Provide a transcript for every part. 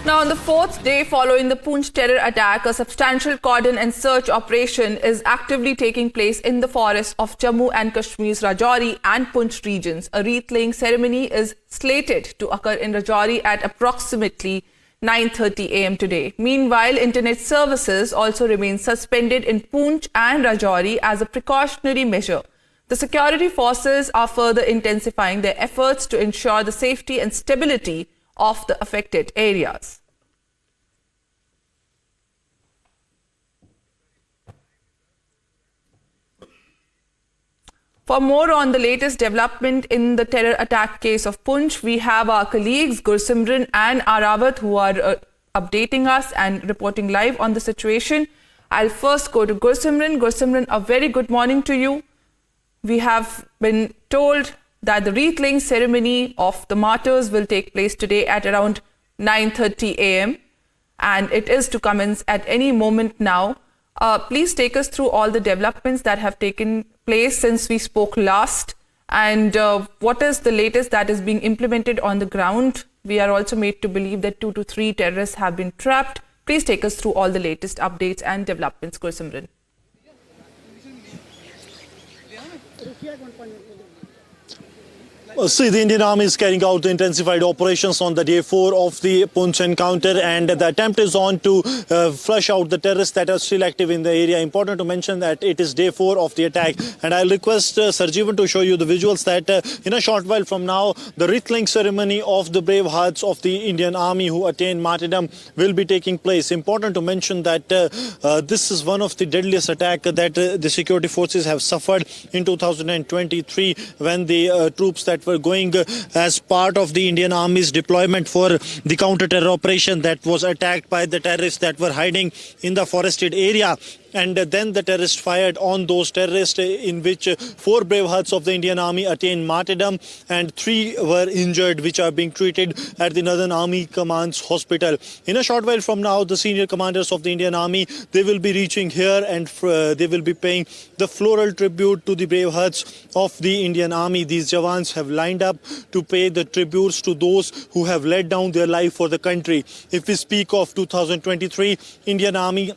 Now, on the fourth day following the Poonch terror attack, a substantial cordon and search operation is actively taking place in the forests of Jammu and Kashmir's Rajouri and Poonch regions. A wreath-laying ceremony is slated to occur in Rajouri at approximately 9:30 a.m. today. Meanwhile, internet services also remain suspended in Poonch and Rajouri as a precautionary measure. The security forces are further intensifying their efforts to ensure the safety and stability of the affected areas. For more on the latest development in the terror attack case of Poonch, we have our colleagues Gursimran and Arawat who are updating us and reporting live on the situation. I'll first go to Gursimran. Gursimran, a very good morning to you. We have been told that the wreath-laying ceremony of the martyrs will take place today at around 9:30 a.m. and it is to commence at any moment now. Please take us through all the developments that have taken place since we spoke last, and what is the latest that is being implemented on the ground. We are also made to believe that 2 to 3 terrorists have been trapped. Please take us through all the latest updates and developments, Gursimran. See, the Indian Army is carrying out the intensified operations on the day 4 of the Poonch encounter, and the attempt is on to flush out the terrorists that are still active in the area. Important to mention that it is day 4 of the attack, and I'll request Sarjeevan to show you the visuals that in a short while from now, the wreath-laying ceremony of the brave hearts of the Indian Army who attained martyrdom will be taking place. Important to mention that this is one of the deadliest attacks that the security forces have suffered in 2023 when the troops that were going as part of the Indian Army's deployment for the counter-terror operation that was attacked by the terrorists that were hiding in the forested area. And then the terrorists fired on those terrorists, in which 4 brave hearts of the Indian Army attained martyrdom and 3 were injured, which are being treated at the Northern Army Command's hospital. In a short while from now, the senior commanders of the Indian Army, they will be reaching here and they will be paying the floral tribute to the brave hearts of the Indian Army. These Jawans have lined up to pay the tributes to those who have laid down their life for the country. If we speak of 2023, Indian Army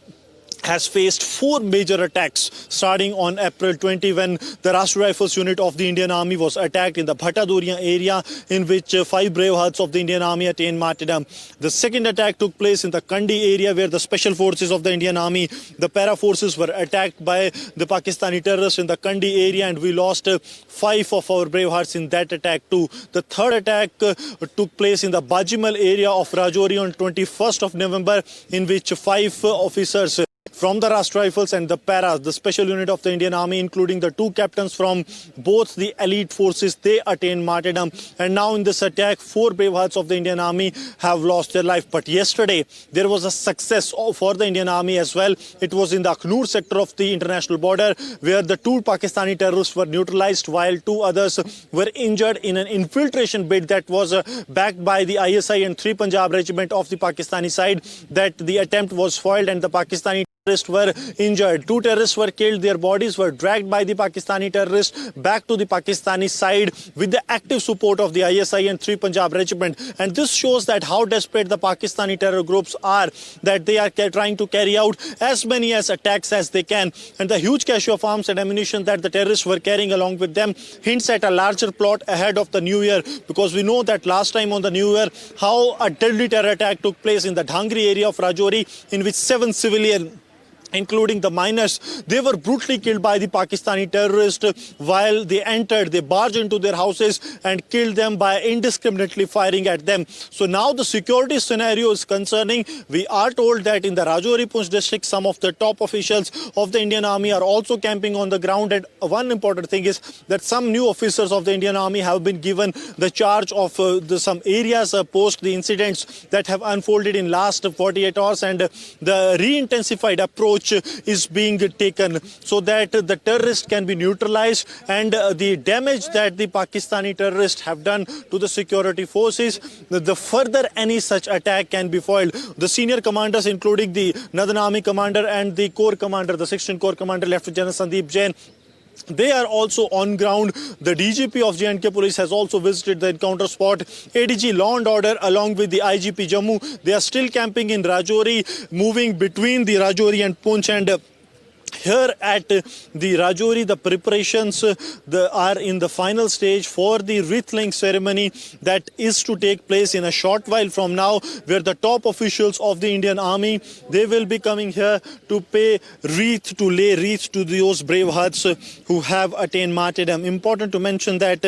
has faced 4 major attacks starting on April 20 when the Rashtriya Rifles unit of the Indian Army was attacked in the Bhattaduriya area, in which 5 brave hearts of the Indian Army attained martyrdom. The second attack took place in the Kandi area where the special forces of the Indian Army, the para forces, were attacked by the Pakistani terrorists in the Kandi area, and we lost 5 of our brave hearts in that attack too. The third attack took place in the Bajimal area of Rajouri on 21st of November, in which 5 officers from the Rashtriya Rifles and the Paras, the special unit of the Indian Army, including the 2 captains from both the elite forces, they attained martyrdom. And now in this attack, 4 brave hearts of the Indian Army have lost their life. But yesterday, there was a success for the Indian Army as well. It was in the Akhnur sector of the international border, where the 2 Pakistani terrorists were neutralized, while 2 others were injured in an infiltration bid that was backed by the ISI and 3 Punjab regiment of the Pakistani side. That the attempt was foiled and the Pakistani terrorists were injured. 2 terrorists were killed. Their bodies were dragged by the Pakistani terrorists back to the Pakistani side with the active support of the ISI and 3 Punjab regiment. And this shows that how desperate the Pakistani terror groups are, that they are trying to carry out as many attacks as they can. And the huge cache of arms and ammunition that the terrorists were carrying along with them hints at a larger plot ahead of the new year, because we know that last time on the new year, how a deadly terror attack took place in the Dhangri area of Rajouri, in which 7 civilians, including the miners, they were brutally killed by the Pakistani terrorists while they entered. They barged into their houses and killed them by indiscriminately firing at them. So now the security scenario is concerning. We are told that in the Rajouri Poonch district, some of the top officials of the Indian Army are also camping on the ground. And one important thing is that some new officers of the Indian Army have been given the charge of some areas post the incidents that have unfolded in last 48 hours, and the re-intensified approach is being taken so that the terrorists can be neutralized, and the damage that the Pakistani terrorists have done to the security forces, the further any such attack can be foiled. The senior commanders, including the Northern Army commander and the corps commander, the 16th Corps commander, Lieutenant General Sandeep Jain, They are also on ground. The DGP of J&K Police has also visited the encounter spot. ADG Law and Order along with the IGP Jammu, they are still camping in Rajouri, moving between the Rajouri and Poonch. And here at the Rajouri, the preparations are in the final stage for the wreath-laying ceremony that is to take place in a short while from now, where the top officials of the Indian Army, they will be coming here to lay wreath to those brave hearts who have attained martyrdom. Important to mention that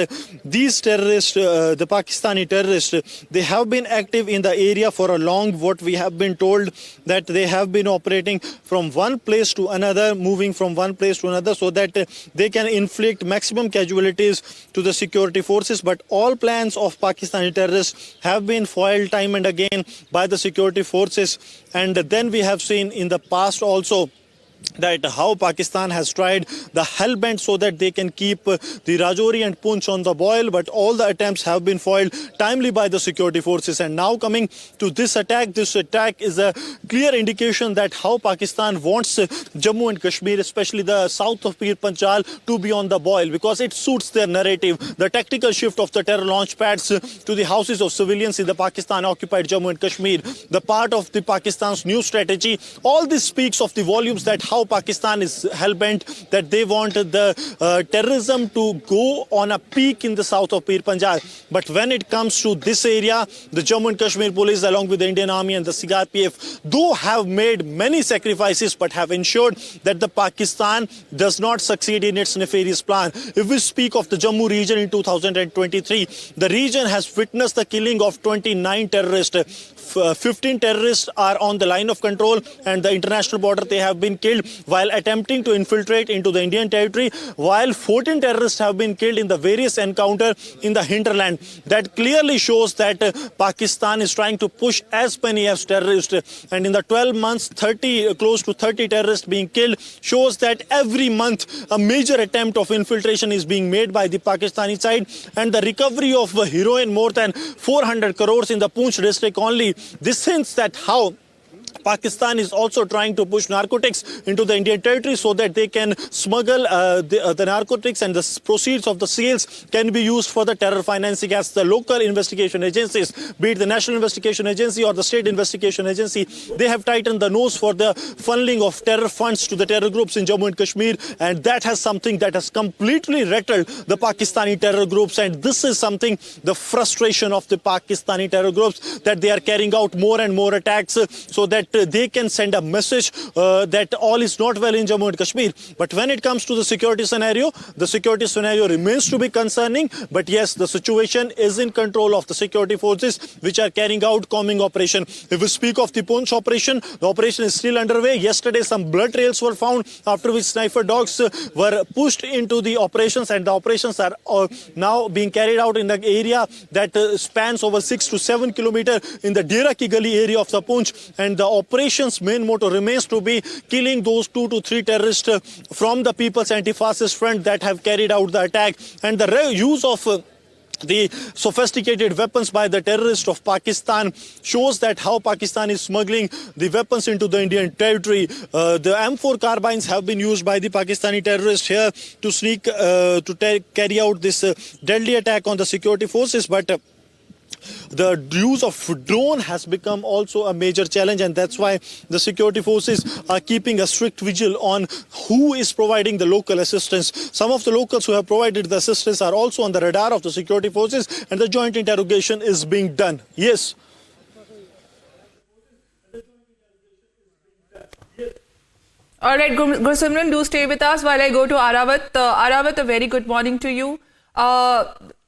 these terrorists, the Pakistani terrorists, they have been active in the area for a long. What we have been told that they have been operating from one place to another, moving from one place to another, so that they can inflict maximum casualties to the security forces. But all plans of Pakistani terrorists have been foiled time and again by the security forces. And then we have seen in the past also that how Pakistan has tried the hell bent so that they can keep the Rajouri and Poonch on the boil, but all the attempts have been foiled timely by the security forces. And now coming to this attack is a clear indication that how Pakistan wants Jammu and Kashmir, especially the south of Pir Panjal, to be on the boil, because it suits their narrative. The tactical shift of the terror launch pads to the houses of civilians in the Pakistan-occupied Jammu and Kashmir, the part of the Pakistan's new strategy, all this speaks of the volumes that how Pakistan is hell-bent, that they want the terrorism to go on a peak in the south of Pir Panjal. But when it comes to this area, the Jammu and Kashmir police along with the Indian Army and the CRPF, though have made many sacrifices, but have ensured that the Pakistan does not succeed in its nefarious plan. If we speak of the Jammu region in 2023, the region has witnessed the killing of 29 terrorists. 15 terrorists are on the line of control and the international border. They have been killed while attempting to infiltrate into the Indian territory, while 14 terrorists have been killed in the various encounters in the hinterland. That clearly shows that Pakistan is trying to push as many as terrorists. And in the 12 months, close to 30 terrorists being killed shows that every month a major attempt of infiltration is being made by the Pakistani side. And the recovery of heroin, more than 400 crores in the Poonch district only, this hints that how Pakistan is also trying to push narcotics into the Indian territory so that they can smuggle the narcotics, and the proceeds of the sales can be used for the terror financing, as the local investigation agencies, be it the National Investigation Agency or the State Investigation Agency, they have tightened the nose for the funneling of terror funds to the terror groups in Jammu and Kashmir. And that has something that has completely rattled the Pakistani terror groups. And this is something, the frustration of the Pakistani terror groups, that they are carrying out more and more attacks so that they can send a message that all is not well in Jammu and Kashmir. But when it comes to the security scenario remains to be concerning. But yes, the situation is in control of the security forces, which are carrying out combing operation. If we speak of the Poonch operation, the operation is still underway. Yesterday, some blood trails were found, after which sniper dogs were pushed into the operations, and the operations are now being carried out in the area that spans over 6 to 7 kilometers in the Dera Ki Gali area of the Poonch. And the operation's main motto remains to be killing those 2 to 3 terrorists from the People's Anti-Fascist Front that have carried out the attack. And the use of the sophisticated weapons by the terrorists of Pakistan shows that how Pakistan is smuggling the weapons into the Indian territory. The M4 carbines have been used by the Pakistani terrorists here to carry out this deadly attack on the security forces. But the use of drone has become also a major challenge, and that's why the security forces are keeping a strict vigil on who is providing the local assistance. Some of the locals who have provided the assistance are also on the radar of the security forces, and the joint interrogation is being done. Yes. All right, Gursimran, do stay with us while I go to Aravat. Aravat, a very good morning to you.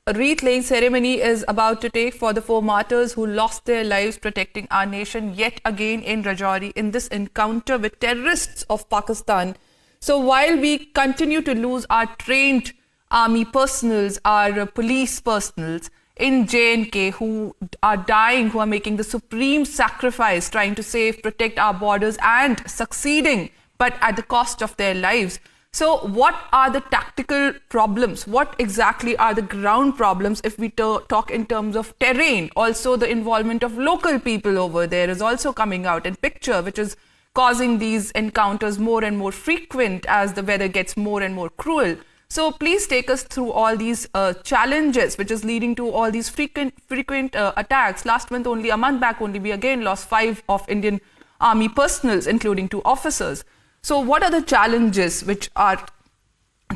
A wreath-laying ceremony is about to take for the 4 martyrs who lost their lives protecting our nation yet again in Rajouri in this encounter with terrorists of Pakistan. So while we continue to lose our trained army personals, our police personals in J&K who are dying, who are making the supreme sacrifice, trying to protect our borders and succeeding, but at the cost of their lives. So what are the tactical problems? What exactly are the ground problems if we talk in terms of terrain? Also, the involvement of local people over there is also coming out in picture, which is causing these encounters more and more frequent as the weather gets more and more cruel. So please take us through all these challenges which is leading to all these frequent attacks. Last month only, a month back only, we again lost 5 of Indian Army personals, including 2 officers. So what are the challenges which are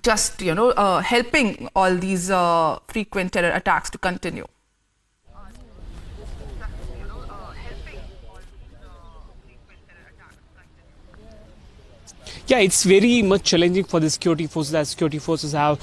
just, helping all these frequent terror attacks to continue? Yeah, it's very much challenging for the security forces, as security forces have.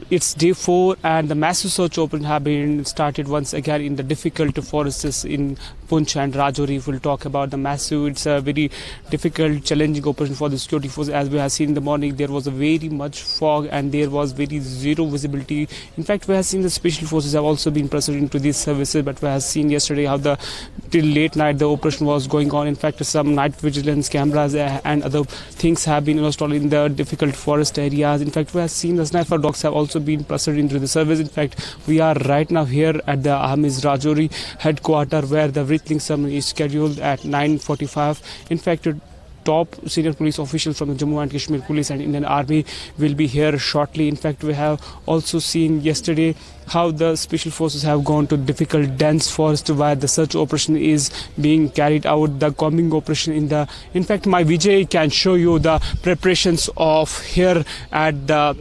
It's day 4 and the massive search operation have been started once again in the difficult forests in Poonch and Rajouri. We'll talk about the massive, it's a very difficult, challenging operation for the security forces. As we have seen in the morning, there was a very much fog and there was very zero visibility. In fact, we have seen the special forces have also been present into these services, but we have seen yesterday how till late night the operation was going on. In fact, some night vigilance cameras and other things have been installed in the difficult forest areas. In fact, we have seen the sniper dogs have also been present into the service. In fact, we are right now here at the Army's Rajouri headquarters, where the wreath-laying ceremony is scheduled at 9:45. In fact, top senior police officials from the Jammu and Kashmir Police and Indian Army will be here shortly. In fact, we have also seen yesterday how the special forces have gone to difficult dense forest where the search operation is being carried out, the combing operation in fact, my Vijay can show you the preparations of here at the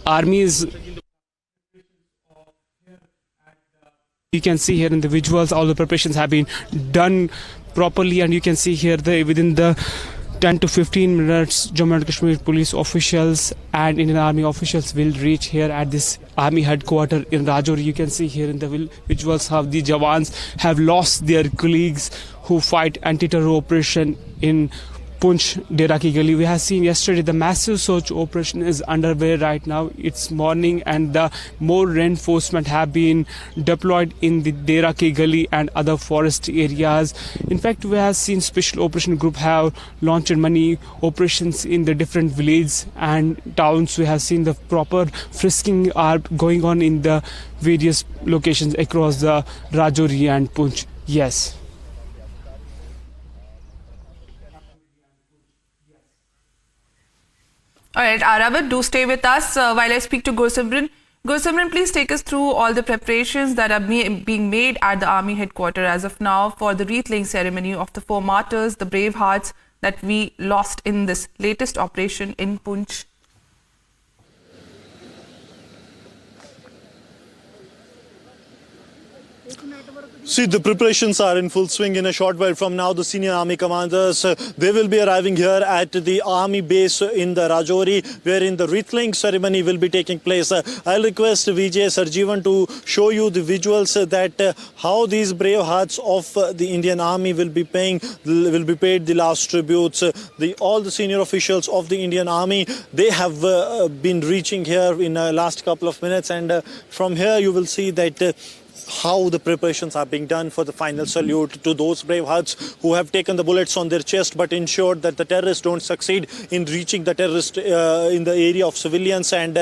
Army's. You can see here in the visuals all the preparations have been done properly, and you can see here within the 10 to 15 minutes Jammu and Kashmir police officials and Indian Army officials will reach here at this Army headquarters in Rajouri. You can see here in the visuals how the Jawans have lost their colleagues who fight anti-terror operation in Poonch, Dera Ki Gali. We have seen yesterday the massive search operation is underway right now. It's morning and the more reinforcement have been deployed in the Dera Ki Gali and other forest areas. In fact, we have seen special operation group have launched many operations in the different villages and towns. We have seen the proper frisking are going on in the various locations across the Rajouri and Poonch. Yes. All right, Aravat, do stay with us while I speak to Gursimran. Gursimran, please take us through all the preparations that are being made at the Army headquarters as of now for the wreath-laying ceremony of the 4 martyrs, the brave hearts that we lost in this latest operation in Poonch. See, the preparations are in full swing. In a short while from now, the senior army commanders, they will be arriving here at the army base in the Rajouri, wherein the wreath-laying ceremony will be taking place. I'll request Vijay Sarjeevan to show you the visuals that how these brave hearts of the Indian Army will be paid the last tributes. All the senior officials of the Indian Army, they have been reaching here in the last couple of minutes, and from here you will see that how the preparations are being done for the final salute to those brave hearts who have taken the bullets on their chest but ensured that the terrorists don't succeed in reaching the terrorists in the area of civilians and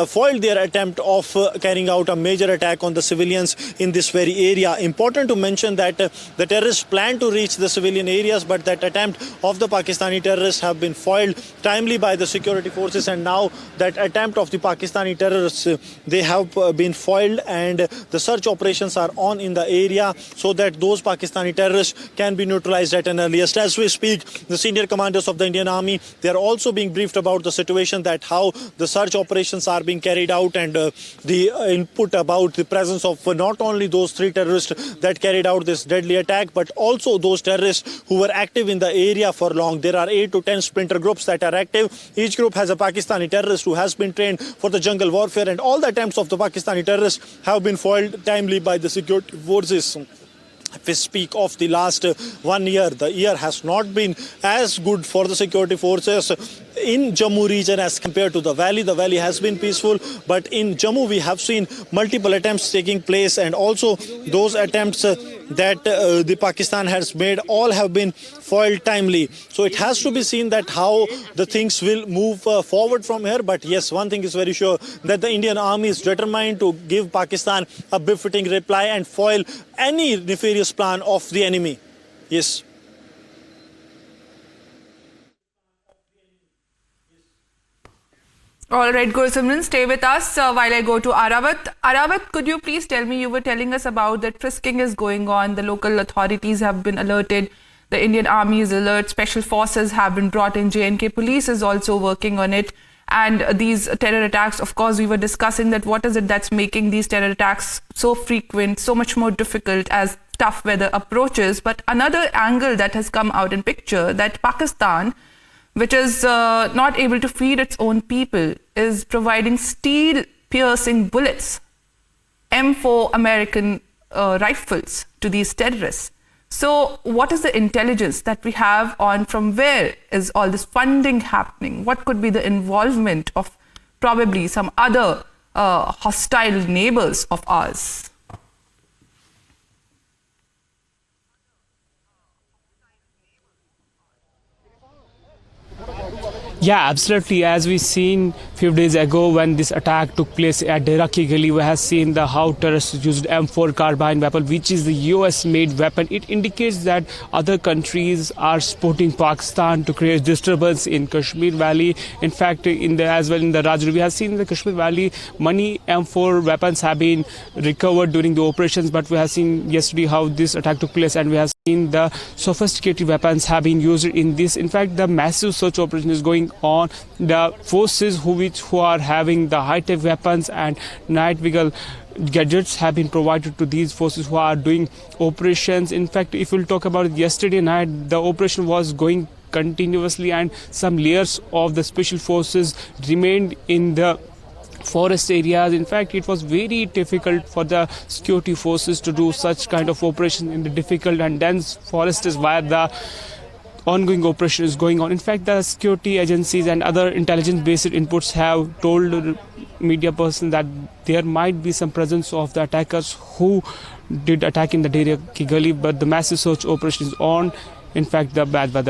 foiled their attempt of carrying out a major attack on the civilians in this very area. Important to mention that the terrorists plan to reach the civilian areas, but that attempt of the Pakistani terrorists have been foiled timely by the security forces, and now that attempt of the Pakistani terrorists, they have been foiled, and the search operations are on in the area so that those Pakistani terrorists can be neutralized at an earliest. As we speak, the senior commanders of the Indian Army, they are also being briefed about the situation, that how the search operations are being carried out, and the input about the presence of not only those 3 terrorists that carried out this deadly attack, but also those terrorists who were active in the area for long. There are 8 to 10 splinter groups that are active. Each group has a Pakistani terrorist who has been trained for the jungle warfare, and all the attempts of the Pakistani terrorists have been foiled timely by the security forces. If we speak of the last 1 year, the year has not been as good for the security forces in Jammu region as compared to the valley. The valley has been peaceful, but in Jammu we have seen multiple attempts taking place, and also those attempts that the Pakistan has made, all have been foiled timely. So it has to be seen that how the things will move forward from here. But yes, one thing is very sure, that the Indian Army is determined to give Pakistan a befitting reply and foil any nefarious plan of the enemy. Yes. All right, Gursimran, stay with us while I go to Aravat. Aravat, could you please tell me, you were telling us about that frisking is going on, the local authorities have been alerted, the Indian Army is alert, special forces have been brought in, J&K police is also working on it. And these terror attacks, of course, we were discussing that what is it that's making these terror attacks so frequent, so much more difficult as tough weather approaches. But another angle that has come out in picture, that Pakistan, which is not able to feed its own people, is providing steel-piercing bullets, M4 American rifles to these terrorists. So what is the intelligence that we have on from where is all this funding happening? What could be the involvement of probably some other hostile neighbors of ours? Yeah, absolutely. As we seen a few days ago when this attack took place at Deraki Gali, we have seen how terrorists used M4 carbine weapon, which is the US-made weapon. It indicates that other countries are supporting Pakistan to create disturbance in Kashmir Valley. In fact, as well in the Rajouri, we have seen in the Kashmir Valley many M4 weapons have been recovered during the operations, but we have seen yesterday how this attack took place, and we have seen the sophisticated weapons have been used in this. In fact, the massive search operation is going on. The forces who are having the high-tech weapons and night vision gadgets have been provided to these forces who are doing operations. In fact, if we'll talk about it, yesterday night, the operation was going continuously and some layers of the special forces remained in the forest areas. In fact, it was very difficult for the security forces to do such kind of operation in the difficult and dense forests where the ongoing operation is going on. In fact, the security agencies and other intelligence-based inputs have told media person that there might be some presence of the attackers who did attack in the Deraki Gali, but the massive search operation is on. In fact, the bad weather